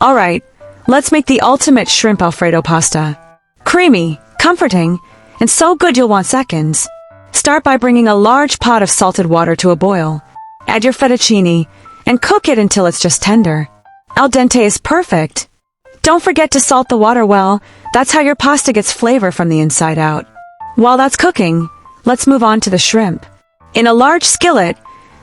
Alright, let's make the ultimate shrimp Alfredo pasta. Creamy, comforting, and so good you'll want seconds. Start by bringing a large pot of salted water to a boil. Add your fettuccine, and cook it until it's just tender. Al dente is perfect. Don't forget to salt the water well, that's how your pasta gets flavor from the inside out. While that's cooking, let's move on to the shrimp. In a large skillet,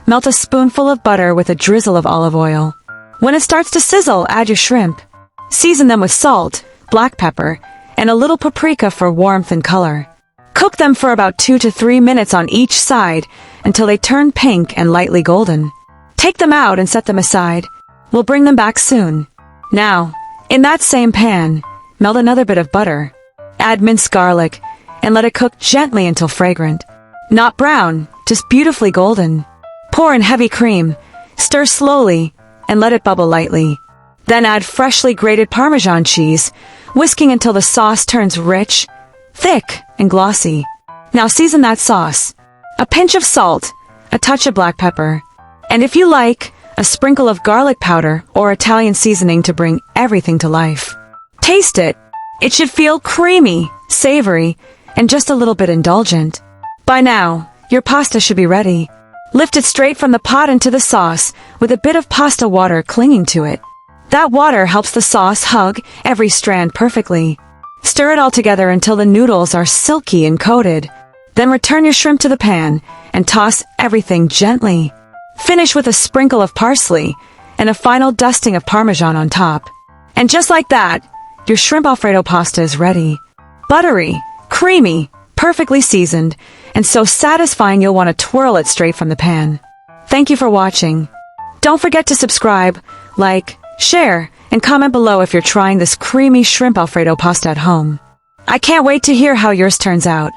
melt a spoonful of butter with a drizzle of olive oil. When it starts to sizzle, add your shrimp. Season them with salt, black pepper, and a little paprika for warmth and color. Cook them for about 2 to 3 minutes on each side until they turn pink and lightly golden. Take them out and set them aside. We'll bring them back soon. Now, in that same pan, melt another bit of butter. Add minced garlic and let it cook gently until fragrant. Not brown, just beautifully golden. Pour in heavy cream, stir slowly, and let it bubble lightly. Then add freshly grated Parmesan cheese, whisking until the sauce turns rich, thick, and glossy. Now season that sauce. A pinch of salt, a touch of black pepper, and if you like, a sprinkle of garlic powder or Italian seasoning to bring everything to life. Taste it. It should feel creamy, savory, and just a little bit indulgent. By now, your pasta should be ready. Lift it straight from the pot into the sauce with a bit of pasta water clinging to it. That water helps the sauce hug every strand perfectly. Stir it all together until the noodles are silky and coated. Then return your shrimp to the pan and toss everything gently. Finish with a sprinkle of parsley and a final dusting of Parmesan on top. And just like that, your shrimp Alfredo pasta is ready. Buttery, creamy, perfectly seasoned, and so satisfying you'll want to twirl it straight from the pan. Thank you for watching. Don't forget to subscribe, like, share, and comment below if you're trying this creamy shrimp Alfredo pasta at home. I can't wait to hear how yours turns out.